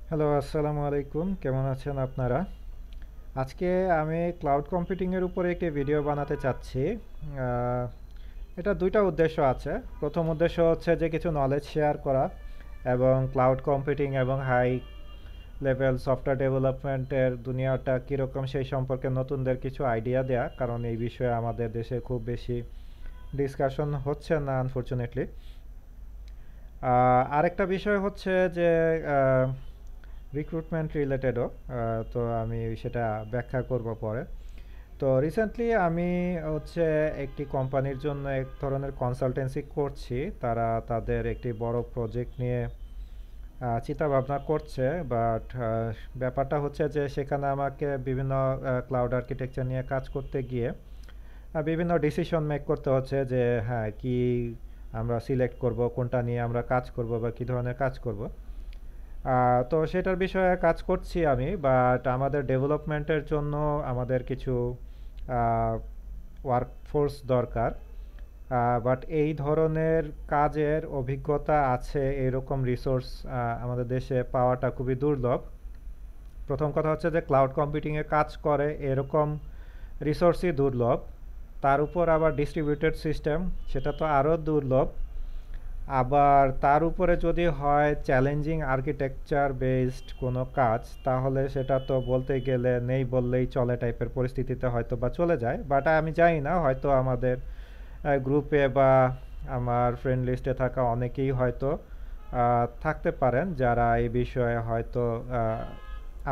Hello, আসসালামু আলাইকুম। কেমন আছেন আপনারা? আজকে আমি ক্লাউড কম্পিউটিংয়ের উপরে একটি ভিডিও বানাতে চাচ্ছি। আহ, এটা দুইটা উদ্দেশ্য আছে। প্রথম উদ্দেশ্য হচ্ছে যে কিছু নলেজ শেয়ার করা এবং ক্লাউড কম্পিউটিং এবং হাই লেভেল সফটওয়্যার ডেভেলপমেন্টের দুনিয়াটা কীরকম সেই সম্পর্কে নতুনদের কিছু আইডিয়া দেয়া, কারণ এই বিষয়ে আমাদের দেশে খুব বেশি ডিসকাশন হচ্ছে না আনফরচুনেটলি। আরেকটা বিষয় হচ্ছে যে রিক্রুটমেন্ট রিলেটেডও, তো আমি সেটা ব্যাখ্যা করব পরে। তো রিসেন্টলি আমি হচ্ছে একটি কোম্পানির জন্য এক ধরনের কনসালটেন্সি করছি। তারা তাদের একটি বড় প্রজেক্ট নিয়ে চিন্তা ভাবনা করছে, বাট ব্যাপারটা হচ্ছে যে সেখানে আমাকে বিভিন্ন ক্লাউড আর্কিটেকচার নিয়ে কাজ করতে গিয়ে বিভিন্ন ডিসিশন মেক করতে হচ্ছে যে হ্যাঁ কি আমরা সিলেক্ট করব, কোনটা নিয়ে আমরা কাজ করব বা কী ধরনের কাজ করব। তো সেটার বিষয়ে কাজ করছি আমি, বাট আমাদের ডেভেলপমেন্টের জন্য আমাদের কিছু ওয়ার্কফোর্স দরকার। বাট এই ধরনের কাজের অভিজ্ঞতা আছে এরকম রিসোর্স আমাদের দেশে পাওয়াটা খুবই দুর্লভ। প্রথম কথা হচ্ছে যে ক্লাউড কম্পিউটিংয়ে কাজ করে এরকম রিসোর্সই দুর্লভ। তার উপর আবার ডিস্ট্রিবিউটেড সিস্টেম, সেটা তো আরও দুর্লভ। আবার তার উপরে যদি হয় চ্যালেঞ্জিং আর্কিটেকচার বেসড কোনো কাজ, তাহলে সেটা তো বলতে গেলে নেই বললেই চলে টাইপের পরিস্থিতিতে হয়তো বা চলে যায়। বাট আমি জানি না, হয়তো আমাদের গ্রুপে বা আমার ফ্রেন্ড লিস্টে থাকা অনেকেই হয়তো থাকতে পারেন যারা এই বিষয়ে হয়তো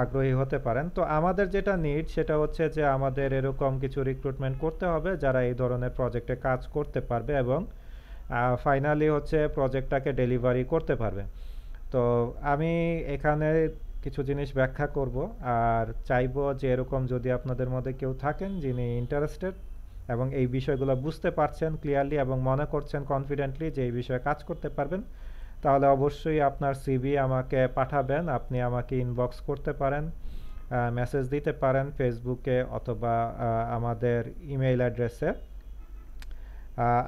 আগ্রহী হতে পারেন। তো আমাদের যেটা নিড সেটা হচ্ছে যে আমাদের এরকম কিছু রিক্রুটমেন্ট করতে হবে যারা এই ধরনের প্রজেক্টে কাজ করতে পারবে এবং ফাইনালি হচ্ছে প্রজেক্টটাকে ডেলিভারি করতে পারবে। তো আমি এখানে কিছু জিনিস ব্যাখ্যা করব, আর চাইবো যে এরকম যদি আপনাদের মধ্যে কেউ থাকেন যিনি ইন্টারেস্টেড এবং এই বিষয়গুলো বুঝতে পারছেন ক্লিয়ারলি এবং মনে করছেন কনফিডেন্টলি যে এই বিষয়ে কাজ করতে পারবেন, তাহলে অবশ্যই আপনার সিভি আমাকে পাঠাবেন। আপনি আমাকে ইনবক্স করতে পারেন, মেসেজ দিতে পারেন ফেসবুকে অথবা আমাদের ইমেইল অ্যাড্রেসে।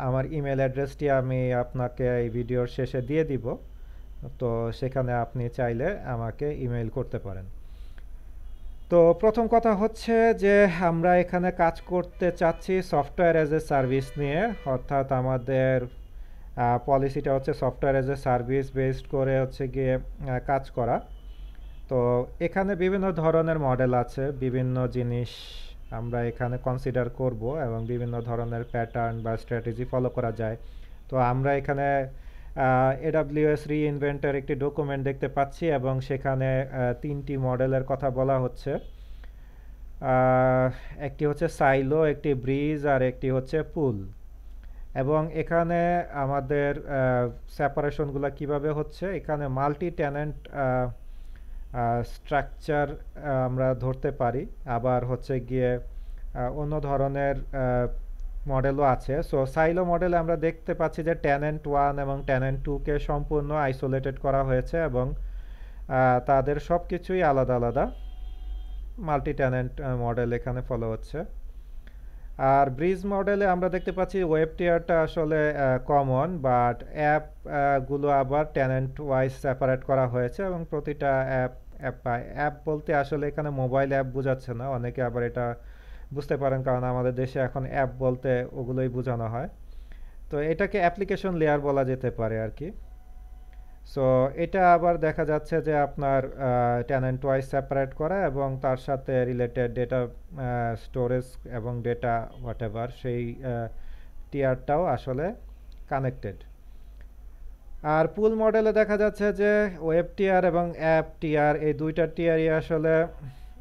আমার ইমেল অ্যাড্রেসটি আমি আপনাকে এই ভিডিওর শেষে দিয়ে দিব। তো সেখানে আপনি চাইলে আমাকে ইমেইল করতে পারেন। তো প্রথম কথা হচ্ছে যে আমরা এখানে কাজ করতে চাচ্ছি সফটওয়্যার অ্যাজ এ সার্ভিস নিয়ে, অর্থাৎ আমাদের পলিসিটা হচ্ছে software as a service based করে হচ্ছে গিয়ে কাজ করা। তো এখানে বিভিন্ন ধরনের মডেল আছে, বিভিন্ন জিনিস আমরা এখানে কনসিডার করব এবং বিভিন্ন ধরনের প্যাটার্ন বা স্ট্র্যাটেজি ফলো করা যায়। তো আমরা এখানে এডাব্লিউএস রিইনভেন্টের একটি ডকুমেন্ট দেখতে পাচ্ছি এবং সেখানে তিনটি মডেলের কথা বলা হচ্ছে। একটি হচ্ছে সাইলো, একটি ব্রিজ আর একটি হচ্ছে পুল। এবং এখানে আমাদের সেপারেশনগুলো কিভাবে হচ্ছে, এখানে মাল্টি ট্যানেন্ট স্ট্রাকচার আমরা ধরতে পারি, আবার হচ্ছে গিয়ে অন্য ধরনের মডেলও আছে। সো সাইলো মডেলে আমরা দেখতে পাচ্ছি যে ট্যানেন্ট ওয়ান এবং ট্যানেন্ট টুকে সম্পূর্ণ আইসোলেটেড করা হয়েছে এবং তাদের সব কিছুই আলাদা আলাদা। মাল্টি ট্যানেন্ট মডেল এখানে ফলো হচ্ছে। আর ব্রিজ মডেলে আমরা দেখতে পাচ্ছি ওয়েব টিয়ারটা আসলে কমন, বাট অ্যাপ গুলো আবার ট্যানেন্ট ওয়াইজ সেপারেট করা হয়েছে এবং প্রতিটা অ্যাপ বলতে আসলে এখানে মোবাইল অ্যাপ বোঝাচ্ছে না, অনেকে আবার এটা বুঝতে পারেন কারণ আমাদের দেশে এখন অ্যাপ বলতে ওগুলোই বোঝানো হয়। তো এটাকে অ্যাপ্লিকেশন লেয়ার বলা যেতে পারে আর কি। সো এটা আবার দেখা যাচ্ছে যে আপনার টেনেন্ট ওয়াইজ সেপারেট করা এবং তার সাথে রিলেটেড ডেটা স্টোরেজ এবং ডেটা হোয়াটএভার সেই টিয়ারটাও আসলে কানেক্টেড। আর পুল মডেলে দেখা যাচ্ছে যে ওয়েব টিয়ার এবং অ্যাপ টিয়ার এই দুইটা টিয়ারই আসলে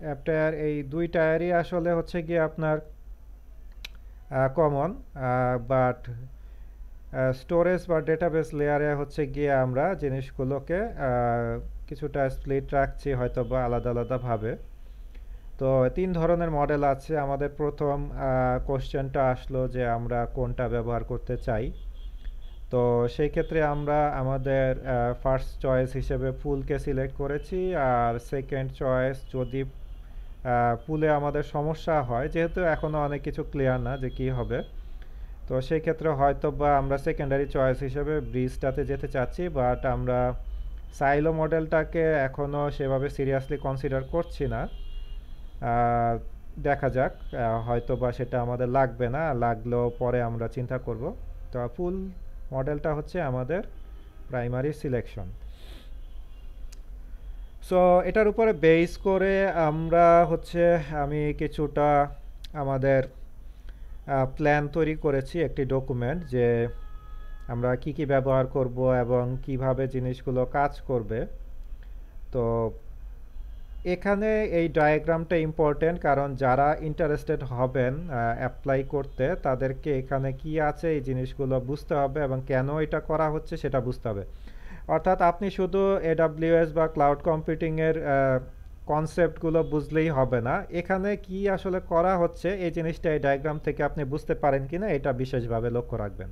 অ্যাপ টিয়ার এই দুই টায়ারই আসলে হচ্ছে গিয়ে আপনার কমন, বাট স্টোরেজ বা ডেটাবেস লেয়ারে হচ্ছে গিয়ে আমরা জিনিসগুলোকে কিছুটা স্প্লিট রাখছি হয়তো বা আলাদা আলাদাভাবে। তো তিন ধরনের মডেল আছে। আমাদের প্রথম কোশ্চেনটা আসলো যে আমরা কোনটা ব্যবহার করতে চাই। তো সেই ক্ষেত্রে আমরা আমাদের ফার্স্ট চয়েস হিসেবে পুলকে সিলেক্ট করেছি, আর সেকেন্ড চয়েস যদি পুলে আমাদের সমস্যা হয়, যেহেতু এখনও অনেক কিছু ক্লিয়ার না যে কী হবে, তো সেই ক্ষেত্রে হয়তো বা আমরা সেকেন্ডারি চয়েস হিসেবে ব্রিজটাতে যেতে চাচ্ছি, বাট আমরা সাইলো মডেলটাকে এখনো সেভাবে সিরিয়াসলি কনসিডার করছি না। আহ, দেখা যাক, হয়তো বা সেটা আমাদের লাগবে না, লাগলেও পরে আমরা চিন্তা করব। তো ফুল মডেলটা হচ্ছে আমাদের প্রাইমারি সিলেকশন। সো এটার উপরে বেস করে আমরা হচ্ছে আমি কিছুটা আমাদের প্ল্যান তৈরি করেছি, একটি ডকুমেন্ট, যে আমরা কি কি ব্যবহার করব এবং কিভাবে জিনিসগুলো কাজ করবে। তো এখানে এই ডায়াগ্রামটা ইম্পর্টেন্ট, কারণ যারা ইন্টারেস্টেড হবেন অ্যাপ্লাই করতে, তাদেরকে এখানে কি আছে এই জিনিসগুলো বুঝতে হবে এবং কেন এটা করা হচ্ছে সেটা বুঝতে হবে। অর্থাৎ আপনি শুধু এডাব্লিউএস বা ক্লাউড কম্পিউটিংয়ের কনসেপ্টগুলো বুঝলেই হবে না, এখানে কি আসলে করা হচ্ছে এই জিনিসটা এই ডায়াগ্রাম থেকে আপনি বুঝতে পারেন কিনা এটা বিশেষভাবে লক্ষ্য রাখবেন।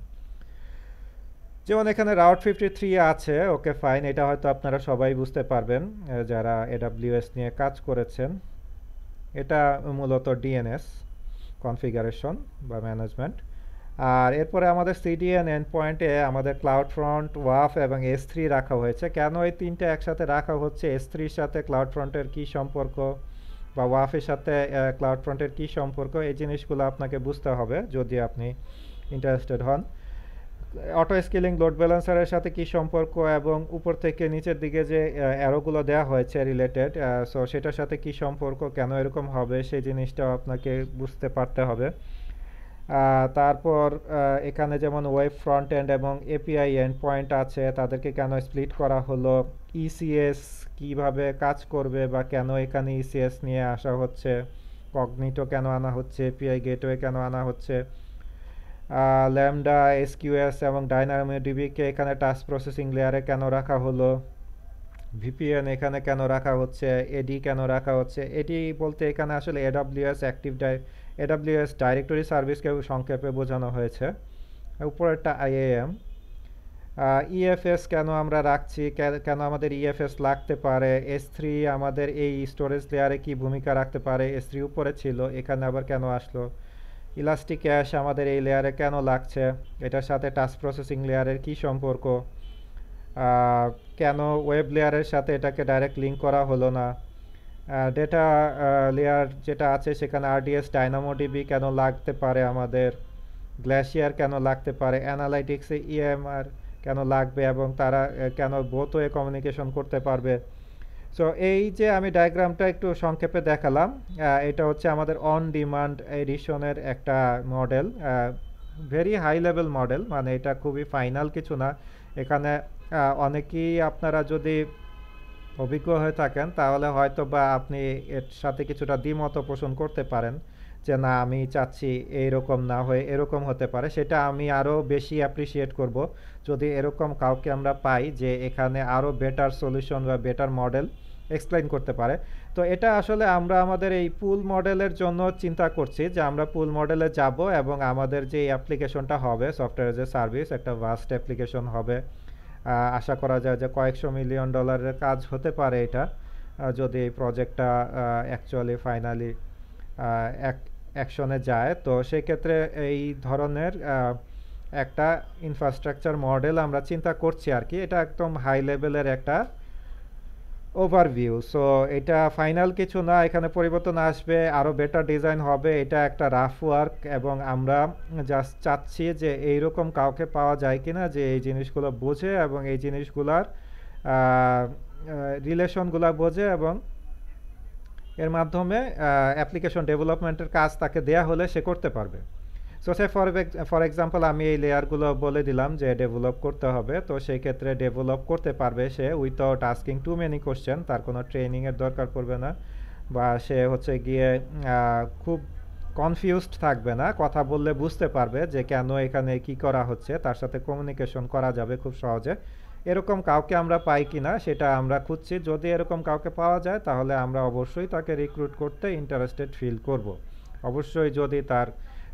যেমন এখানে রাউট 53 আছে, ওকে ফাইন, এটা হয়তো আপনারা সবাই বুঝতে পারবেন যারা এডাব্লিউএস নিয়ে কাজ করেছেন। এটা মূলত ডিএনএস কনফিগারেশন বা ম্যানেজমেন্ট। আর এরপরে আমাদের সিডিএন এন্ড পয়েন্টে আমাদের ক্লাউড ফ্রন্ট, ওয়াফ এবং S3 রাখা হয়েছে। কেন এই তিনটে একসাথে রাখা হচ্ছে, S3-র সাথে ক্লাউড ফ্রন্টের কী সম্পর্ক বা ওয়াফের সাথে ক্লাউড ফ্রন্টের কী সম্পর্ক, এই জিনিসগুলো আপনাকে বুঝতে হবে যদি আপনি ইন্টারেস্টেড হন। অটো স্কেলিং লোড ব্যালেন্সারের সাথে কি সম্পর্ক এবং উপর থেকে নিচের দিকে যে অ্যারোগুলো দেওয়া হয়েছে রিলেটেড, সো সেটার সাথে কি সম্পর্ক, কেন এরকম হবে, সেই জিনিসটাও আপনাকে বুঝতে পারতে হবে। তারপর এখানে যেমন ওয়েব ফ্রন্ট এন্ড এবং এপিআই এন্ড পয়েন্ট আছে, তাদেরকে কেন স্প্লিট করা হলো, ইসিএস কিভাবে কাজ করবে বা কেন এখানে ইসিএস নিয়ে আসা হচ্ছে, কগনিটো কেন আনা হচ্ছে, এপিআই গেটওয়ে কেন আনা হচ্ছে, ল্যামডা, এসকিউএস এবং ডাইনামোডিবিকে এখানে টাস্ক প্রসেসিং লেয়ারে কেন রাখা হলো, ভিপিএন এখানে কেন রাখা হচ্ছে, এডি কেন রাখা হচ্ছে। এডি বলতে এখানে আসলে এডাব্লিউএস ডাইরেক্টরি সার্ভিসকে সংক্ষেপে বোঝানো হয়েছে। উপরেরটা আইএএম। ইএফএস কেন আমরা রাখছি, কেন আমাদের ইএফএস লাগতে পারে, S3 আমাদের এই স্টোরেজ লেয়ারে কি ভূমিকা রাখতে পারে, S3 উপরে ছিল, এখানে আবার কেন আসলো, ইলাস্টিক ক্যাশ আমাদের এই লেয়ারে কেন লাগছে, এটার সাথে টাস্ক প্রসেসিং লেয়ারের কি সম্পর্ক, কেন ওয়েব লেয়ারের সাথে এটাকে ডাইরেক্ট লিঙ্ক করা হলো না, ডেটা লেয়ার যেটা আছে সেখানে আরডিএস ডাইনামোডিবি কেন লাগতে পারে আমাদের, গ্ল্যাশিয়ার কেন লাগতে পারে, অ্যানালাইটিক্সে ইএমআর কেন লাগবে এবং তারা কেন বোথ ওয়ে কমিউনিকেশন করতে পারবে। সো এই যে আমি ডায়াগ্রামটা একটু সংক্ষেপে দেখালাম, এটা হচ্ছে আমাদের অন ডিমান্ড এডিশনের একটা model, very high level model, মানে এটা খুবই ফাইনাল কিছু না। এখানে অনেকেই আপনারা যদি অভিজ্ঞ হয়ে থাকেন তাহলে হয়তো বা আপনি এর সাথে কিছুটা দ্বিমত পোষণ করতে পারেন যে না, আমি চাচ্ছি এইরকম না হয়ে এরকম হতে পারে। সেটা আমি আরও বেশি অ্যাপ্রিসিয়েট করব যদি এরকম কাউকে আমরা পাই যে এখানে আরও বেটার সলিউশন বা বেটার মডেল এক্সপ্লেইন করতে পারে। তো এটা আসলে আমরা আমাদের এই পুল মডেলের জন্য চিন্তা করছি যে আমরা পুল মডেলে যাব এবং আমাদের যে অ্যাপ্লিকেশনটা হবে সফটওয়্যার এজ এ সার্ভিস, একটা ভাস্ট অ্যাপ্লিকেশন হবে। আশা করা যায় যে কয়েকশো মিলিয়ন ডলারের কাজ হতে পারে এটা, যদি এই প্রজেক্টটা অ্যাকচুয়ালি ফাইনালি অ্যাকশনে যায়। তো সেক্ষেত্রে এই ধরনের একটা ইনফ্রাস্ট্রাকচার মডেল আমরা চিন্তা করছি আর কি। এটা একদম হাই লেভেলের একটা ওভারভিউ। সো এটা ফাইনাল কিছু না, এখানে পরিবর্তন আসবে, আরও বেটার ডিজাইন হবে। এটা একটা রাফ ওয়ার্ক এবং আমরা জাস্ট চাচ্ছি যে এইরকম কাউকে পাওয়া যায় কিনা যে এই জিনিসগুলো বোঝে এবং এই জিনিসগুলার রিলেশনগুলো বোঝে এবং এর মাধ্যমে অ্যাপ্লিকেশন ডেভেলপমেন্টের কাজ তাকে দেয়া হলে সে করতে পারবে। সো সে ফর এক্সাম্পল আমি এই লেয়ারগুলো বলে দিলাম যে ডেভেলপ করতে হবে, তো সেই ক্ষেত্রে ডেভেলপ করতে পারবে সে without asking too many question, তার কোনো ট্রেনিংয়ের দরকার পড়বে না, বা সে হচ্ছে গিয়ে খুব কনফিউজড থাকবে না, কথা বললে বুঝতে পারবে যে কেন এখানে কি করা হচ্ছে, তার সাথে কমিউনিকেশন করা যাবে খুব সহজে। এরকম কাউকে আমরা পাই কিনা সেটা আমরা খুঁজছি। যদি এরকম কাউকে পাওয়া যায় তাহলে আমরা অবশ্যই তাকে রিক্রুট করতে ইন্টারেস্টেড ফিল করব। অবশ্যই যদি তার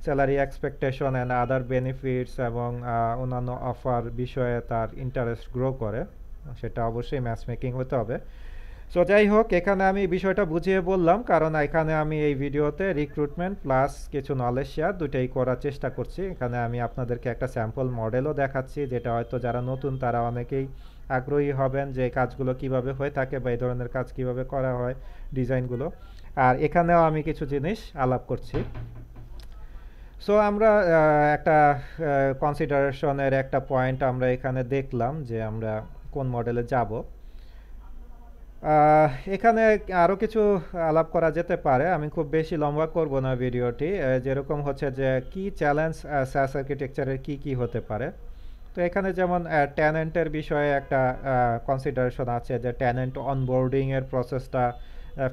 salary expectation and other benefits এবং অন্যান্য অফার বিষয়ে তার ইন্টারেস্ট গ্রো করে, সেটা অবশ্যই ম্যাচ মেকিং হতে হবে। সো যাই হোক, এখানে আমি বিষয়টা বুঝিয়ে বললাম কারণ এখানে আমি এই ভিডিওতে রিক্রুটমেন্ট প্লাস কিছু নলেজ শেয়ার দুটাই করার চেষ্টা করছি। এখানে আমি আপনাদেরকে একটা স্যাম্পল মডেলও দেখাচ্ছি যেটা হয়তো যারা নতুন তারা অনেকেই আগ্রহী হবেন যে এই কাজগুলো কিভাবে হয়ে থাকে বা এই ধরনের কাজ কিভাবে করা হয়, ডিজাইনগুলো। আর এখানেও আমি কিছু জিনিস আলাপ করছি। সো আমরা একটা কনসিডারেশনের একটা পয়েন্ট আমরা এখানে দেখলাম যে আমরা কোন মডেলে যাব। এখানে আরও কিছু আলাপ করা যেতে পারে, আমি খুব বেশি লম্বা করব না ভিডিওটি। যেরকম হচ্ছে যে কি চ্যালেঞ্জ SaaS আর্কিটেকচারের কি হতে পারে। তো এখানে যেমন ট্যানেন্টের বিষয়ে একটা কনসিডারেশন আছে যে ট্যানেন্ট অনবোর্ডিংয়ের প্রসেসটা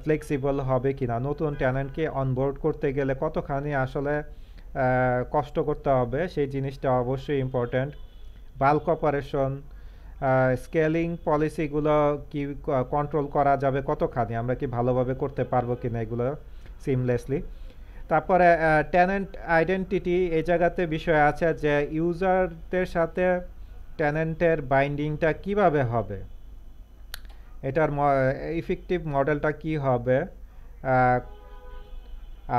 ফ্লেক্সিবল হবে কিনা, নতুন ট্যানেন্টকে অনবোর্ড করতে গেলে কতখানি আসলে কষ্ট করতে হবে সেই জিনিসটা অবশ্যই ইম্পর্ট্যান্ট। বাল্ক অপারেশন, স্কেলিং পলিসিগুলো কি কন্ট্রোল করা যাবে কতখানি, আমরা কি ভালোভাবে করতে পারবো কিনা এগুলো সিমলেসলি। তারপরে ট্যানেন্ট আইডেন্টিটি, এই জায়গাতে বিষয় আছে যে ইউজারদের সাথে ট্যানেন্টের বাইন্ডিংটা কিভাবে হবে, এটার ইফেক্টিভ মডেলটা কি হবে।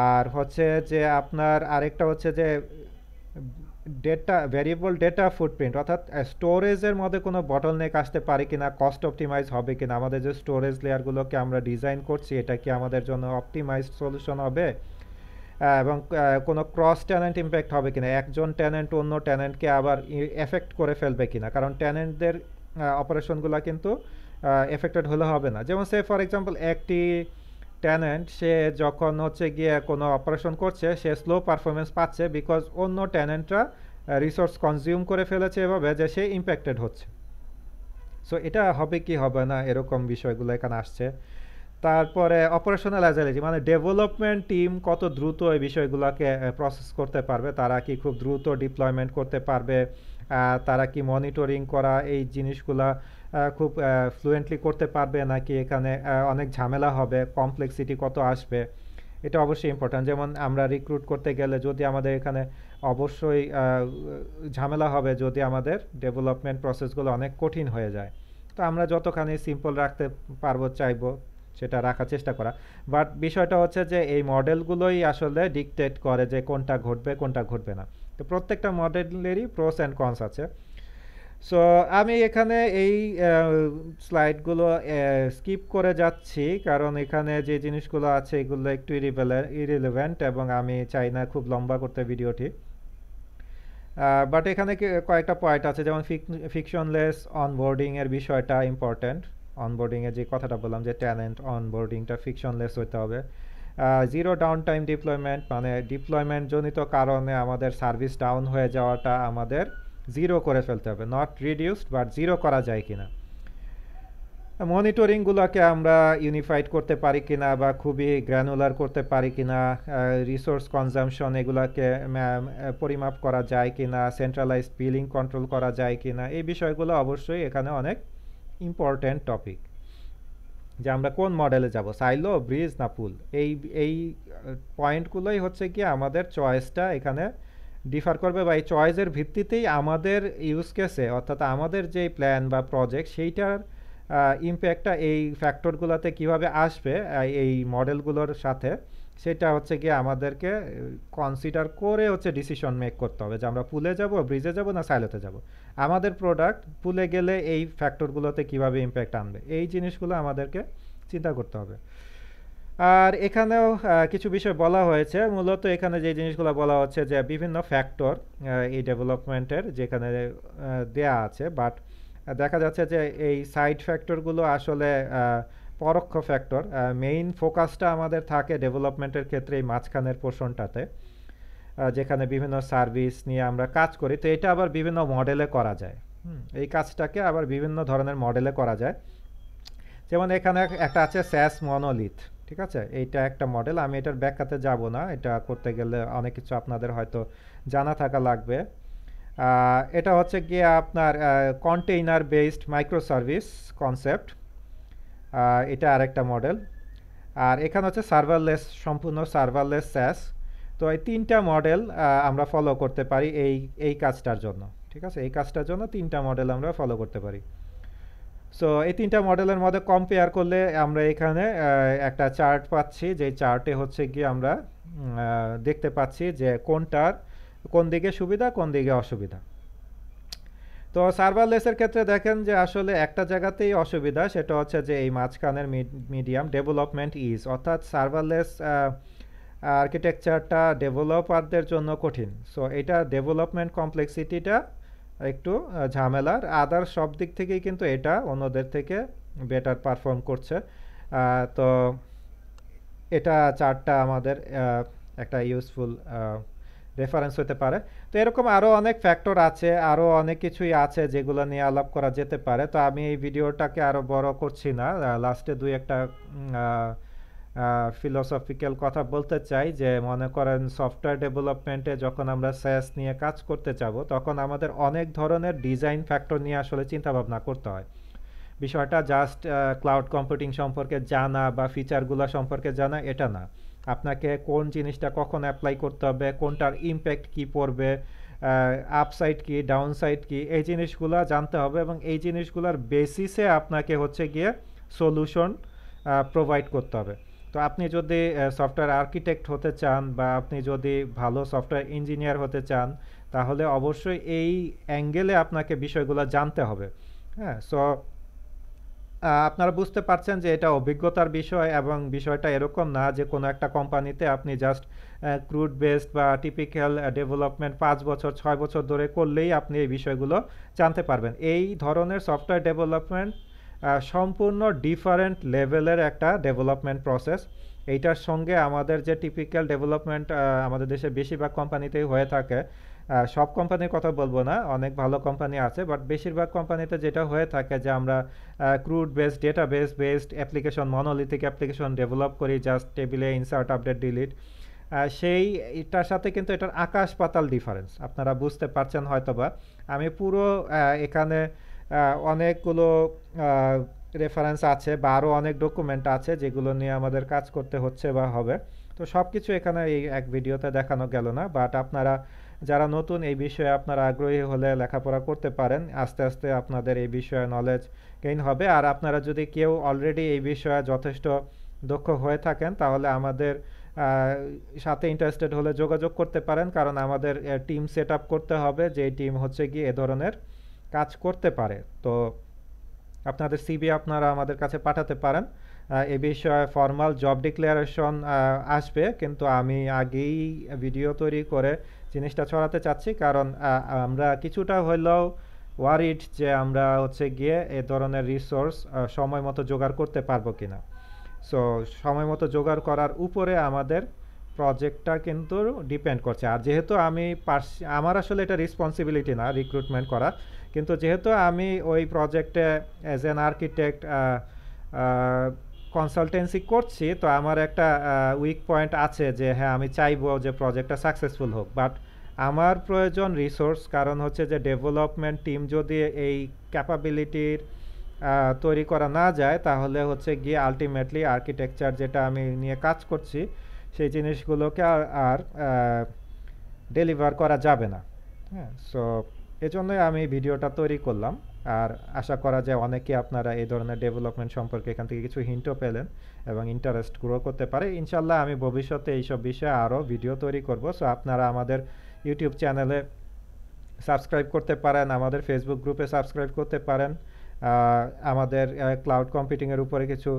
আর হচ্ছে যে আপনার আরেকটা হচ্ছে যে ডেটা ভ্যারিয়েবল ডেটা ফুটপ্রিন্ট, অর্থাৎ স্টোরেজের মধ্যে কোনো বটলনেক আসতে পারে কিনা, কস্ট অপটিমাইজ হবে কিনা, আমাদের যে স্টোরেজ লেয়ারগুলোকে আমরা ডিজাইন করছি এটা কি আমাদের জন্য অপটিমাইজড সলিউশন হবে, এবং কোনো ক্রস ট্যানেন্ট ইম্প্যাক্ট হবে কিনা, একজন ট্যানেন্ট অন্য ট্যানেন্টকে আবার এফেক্ট করে ফেলবে কিনা, কারণ ট্যানেন্টদের অপারেশনগুলো কিন্তু এফেক্টেড হলে হবে না। যেমন সে ফর এক্সাম্পল একটি ট্যানেন্ট সে যখন হচ্ছে গিয়ে কোনো অপারেশন করছে সে স্লো পারফরমেন্স পাচ্ছে বিকজ অন্য ট্যানেন্টরা রিসোর্স কনজিউম করে ফেলেছে এভাবে যে সে ইম্প্যাক্টেড হচ্ছে। সো এটা হবে কি হবে না এরকম বিষয়গুলো এখানে আসছে। তারপরে অপারেশনাল অ্যাজাইলিটি, মানে ডেভেলপমেন্ট টিম কত দ্রুত এই বিষয়গুলোকে প্রসেস করতে পারবে, তারা কি খুব দ্রুত ডিপ্লয়মেন্ট করতে পারবে, তারা কি মনিটরিং করা এই জিনিসগুলা খুব ফ্লুয়েন্টলি করতে পারবে, নাকি এখানে অনেক ঝামেলা হবে, কমপ্লেক্সিটি কত আসবে, এটা অবশ্যই ইম্পর্ট্যান্ট। যেমন আমরা রিক্রুট করতে গেলে যদি আমাদের এখানে অবশ্যই ঝামেলা হবে যদি আমাদের ডেভেলপমেন্ট প্রসেসগুলো অনেক কঠিন হয়ে যায়। তো আমরা যতখানি সিম্পল রাখতে পারবো চাইবো সেটা রাখার চেষ্টা করা। বাট বিষয়টা হচ্ছে যে এই মডেলগুলোই আসলে ডিকটেট করে যে কোনটা ঘটবে কোনটা ঘটবে না। তো প্রত্যেকটা মডেলেরই প্রোস অ্যান্ড কনস আছে। সো আমি এখানে এই স্লাইডগুলো স্কিপ করে যাচ্ছি কারণ এখানে যে জিনিসগুলো আছে এগুলো একটু ইরিলেভেন্ট এবং আমি চাই না খুব লম্বা করতে ভিডিওটি। বাট এখানে কয়েকটা পয়েন্ট আছে, যেমন ফিকশনলেস অনবোর্ডিংয়ের বিষয়টা ইম্পর্ট্যান্ট। অনবোর্ডিংয়ে যে কথাটা বললাম যে ট্যালেন্ট অনবোর্ডিংটা ফিকশনলেস হতে হবে। জিরো ডাউন টাইম ডিপ্লয়মেন্ট, মানে ডিপ্লয়মেন্ট জনিত কারণে আমাদের সার্ভিস ডাউন হয়ে যাওয়াটা আমাদের জিরো করে ফেলতে হবে, নট রিডিউসড বাট জিরো করা যায় কিনা। মনিটরিংগুলোকে আমরা ইউনিফাইড করতে পারি কিনা বা খুবই গ্র্যানুলার করতে পারি কিনা, রিসোর্স কনজামশন এগুলোকে পরিমাপ করা যায় কিনা, সেন্ট্রালাইজড বিলিং কন্ট্রোল করা যায় কিনা, এই বিষয়গুলো অবশ্যই এখানে অনেক ইম্পর্ট্যান্ট টপিক। যে আমরা কোন মডেলে যাব, সাইলো, ব্রিজ না পুল, এই এই পয়েন্টগুলোই হচ্ছে কি আমাদের চয়েসটা এখানে ডিফার করবে, বা এই চয়েসের ভিত্তিতেই আমাদের ইউজ কেসে অর্থাৎ আমাদের যে প্ল্যান বা প্রজেক্ট সেইটার ইম্প্যাক্টটা এই ফ্যাক্টরগুলোতে কিভাবে আসবে এই মডেলগুলোর সাথে, সেটা হচ্ছে গিয়ে আমাদেরকে কনসিডার করে হচ্ছে ডিসিশন মেক করতে হবে যে আমরা পুলে যাব, ব্রিজে যাব না সাইলোতে যাব, আমাদের প্রোডাক্ট পুলে গেলে এই ফ্যাক্টরগুলোতে কিভাবে ইম্প্যাক্ট আনবে, এই জিনিসগুলো আমাদেরকে চিন্তা করতে হবে। আর এখানেও কিছু বিষয় বলা হয়েছে, মূলত এখানে যে জিনিসগুলো বলা হচ্ছে যে বিভিন্ন ফ্যাক্টর এই ডেভেলপমেন্টের যেখানে দেয়া আছে, বাট দেখা যাচ্ছে যে এই সাইড ফ্যাক্টরগুলো আসলে পরোক্ষ ফ্যাক্টর। মেইন ফোকাসটা আমাদের থাকে ডেভেলপমেন্টের ক্ষেত্রে এই মাঝখানের পোর্শনটাতে, যেখানে বিভিন্ন সার্ভিস নিয়ে আমরা কাজ করি। তো এটা আবার বিভিন্ন মডেলে করা যায়, এই কাজটাকে আবার বিভিন্ন ধরনের মডেলে করা যায়। যেমন এখানে একটা আছে স্যাস মনোলিথ, ঠিক আছে, এইটা একটা মডেল, আমি এটার ব্যাখ্যাতে যাব না, এটা করতে গেলে অনেক কিছু আপনাদের হয়তো জানা থাকা লাগবে। এটা হচ্ছে গিয়ে আপনার container based micro service concept, এটা আরেকটা মডেল। আর এখানে হচ্ছে সার্ভারলেস, সম্পূর্ণ সার্ভারলেস স্যাস। তো এই তিনটা মডেল আমরা ফলো করতে পারি এই কাজটার জন্য, ঠিক আছে, এই কাজটার জন্য তিনটা মডেল আমরা ফলো করতে পারি। সো এই তিনটা মডেলের মধ্যে কম্পেয়ার করলে আমরা এখানে একটা চার্ট পাচ্ছি, যে চার্টে হচ্ছে গিয়ে আমরা দেখতে পাচ্ছি যে কোনটার কোন দিকে সুবিধা কোন দিকে অসুবিধা। তো সার্ভারলেসের ক্ষেত্রে দেখেন যে আসলে একটা জায়গাতেই অসুবিধা, সেটা হচ্ছে যে এই মাঝখানের মিডিয়াম ডেভেলপমেন্ট ইজ, অর্থাৎ সার্ভারলেস আর্কিটেকচারটা ডেভেলপারদের জন্য কঠিন। সো এটা ডেভেলপমেন্ট কমপ্লেক্সিটিটা একটু ঝামেলার, আদার সব দিক থেকেই কিন্তু এটা অন্যদের থেকে বেটার পারফর্ম করছে। তো এটা চার্টটা আমাদের একটা ইউজফুল রেফারেন্স হতে পারে। তো এরকম আরও অনেক ফ্যাক্টর আছে, আরও অনেক কিছুই আছে যেগুলো নিয়ে আলাপ করা যেতে পারে। তো আমি এই ভিডিওটাকে আরও বড় করছি না, লাস্টে দুই একটা ফিলোসফিক্যাল কথা বলতে চাই। যে মনে করেন সফটওয়্যার ডেভেলপমেন্টে যখন আমরা স্যাস নিয়ে কাজ করতে যাব, তখন আমাদের অনেক ধরনের ডিজাইন ফ্যাক্টর নিয়ে আসলে চিন্তা ভাবনা করতে হয়। বিষয়টা জাস্ট ক্লাউড কম্পিউটিং সম্পর্কে জানা বা ফিচারগুলো সম্পর্কে জানা এটা না, আপনাকে কোন জিনিসটা কখন অ্যাপ্লাই করতে হবে, কোনটার ইম্প্যাক্ট কি পড়বে, আপসাইড কি ডাউনসাইড কি, এই জিনিসগুলো জানতে হবে এবং এই জিনিসগুলোর বেসিসে আপনাকে হচ্ছে গিয়ে সলিউশন প্রোভাইড করতে হবে। তো আপনি যদি সফটওয়্যার আর্কিটেক্ট হতে চান বা আপনি যদি ভালো সফটওয়্যার ইঞ্জিনিয়ার হতে চান, তাহলে অবশ্যই এই অ্যাঙ্গেলে আপনাকে বিষয়গুলো জানতে হবে। হ্যাঁ, সো আপনারা বুঝতে পারছেন যে এটা অভিজ্ঞতার বিষয় এবং বিষয়টা এরকম না যে কোনো একটা কোম্পানিতে আপনি জাস্ট ক্রুড বেসড বা টিপিক্যাল ডেভেলপমেন্ট 5 বছর 6 বছর ধরে করলেই আপনি এই বিষয়গুলো জানতে পারবেন। এই ধরনের সফটওয়্যার ডেভেলপমেন্ট সম্পূর্ণ ডিফারেন্ট লেভেলের একটা ডেভেলপমেন্ট প্রসেস। এইটার সঙ্গে আমাদের যে টিপিক্যাল ডেভেলপমেন্ট আমাদের দেশে বেশিরভাগ কোম্পানিতেই হয়ে থাকে, সব কোম্পানির কথা বলবো না, অনেক ভালো কোম্পানি আছে, বাট বেশিরভাগ কোম্পানিতে যেটা হয়ে থাকে যে আমরা crude based database based application, monolithic application develop করি, জাস্ট টেবিলে ইনসার্ট আপডেট ডিলিট। সেই এটার সাথে কিন্তু এটার আকাশ পাতাল ডিফারেন্স, আপনারা বুঝতে পারছেন হয়তোবা। আমি পুরো এখানে অনেকগুলো রেফারেন্স আছে বা আরও অনেক ডকুমেন্ট আছে যেগুলো নিয়ে আমাদের কাজ করতে হচ্ছে বা হবে। তো সব কিছু এখানে এই এক ভিডিওতে দেখানো গেল না, বাট আপনারা যারা নতুন এই বিষয়ে আপনারা আগ্রহী হলে লেখাপড়া করতে পারেন, আস্তে আস্তে আপনাদের এই বিষয়ে নলেজ গেইন হবে। আর আপনারা যদি কেউ অলরেডি এই বিষয়ে যথেষ্ট দক্ষ হয়ে থাকেন, তাহলে আমাদের সাথে ইন্টারেস্টেড হলে যোগাযোগ করতে পারেন, কারণ আমাদের টিম সেট আপ করতে হবে, যে টিম হচ্ছে গিয়ে এ ধরনের কাজ করতে পারে। তো আপনাদের সিভি আপনারা আমাদের কাছে পাঠাতে পারেন। এ বিষয়ে ফর্মাল জব ডিক্লারেশন আসবে, কিন্তু আমি আগেই ভিডিও তৈরি করে জিনিসটা ছড়াতে চাচ্ছি, কারণ আমরা কিছুটা হলেও ওয়ারিড যে আমরা হচ্ছে গিয়ে এ ধরনের রিসোর্স সময় মতো জোগাড় করতে পারবো কিনা। সো সময় মতো জোগাড় করার উপরে আমাদের প্রজেক্টটা কিন্তু ডিপেন্ড করছে। আর যেহেতু আমি আমার আসলে এটা রেসপন্সিবিলিটি না রিক্রুটমেন্ট করা, কিন্তু যেহেতু আমি ওই প্রজেক্টে অ্যাজ অ্যান আর্কিটেক্ট কনসালটেন্সি করছি, তো আমার একটা উইক পয়েন্ট আছে যে হ্যাঁ আমি চাইবো যে প্রজেক্টটা সাকসেসফুল হোক, বাট আমার প্রয়োজন রিসোর্স। কারণ হচ্ছে যে ডেভেলপমেন্ট টিম যদি এই ক্যাপাবিলিটির তৈরি করা না যায়, তাহলে হচ্ছে গিয়ে আলটিমেটলি আর্কিটেকচার যেটা আমি নিয়ে কাজ করছি সেই জিনিসগুলোকে আর ডেলিভার করা যাবে না। হ্যাঁ, সো এজন্যই আমি ভিডিওটা তৈরি করলাম। আর আশা করা যায় অনেকে আপনারা এই ধরনের ডেভেলপমেন্ট সম্পর্কে এখান থেকে কিছু হিন্টও পেলেন এবং ইন্টারেস্ট গ্রো করতে পারে। ইনশাল্লাহ আমি ভবিষ্যতে এইসব বিষয়ে আরও ভিডিও তৈরি করব। সো আপনারা আমাদের ইউটিউব চ্যানেলে সাবস্ক্রাইব করতে পারেন, আমাদের ফেসবুক গ্রুপে সাবস্ক্রাইব করতে পারেন। আমাদের ক্লাউড কম্পিউটিংয়ের উপরে কিছু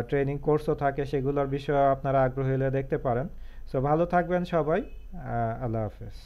ট্রেনিং কোর্সও থাকে, সেগুলোর বিষয়ে আপনারা আগ্রহী হলে দেখতে পারেন। সো ভালো থাকবেন সবাই, আল্লাহ হাফেজ।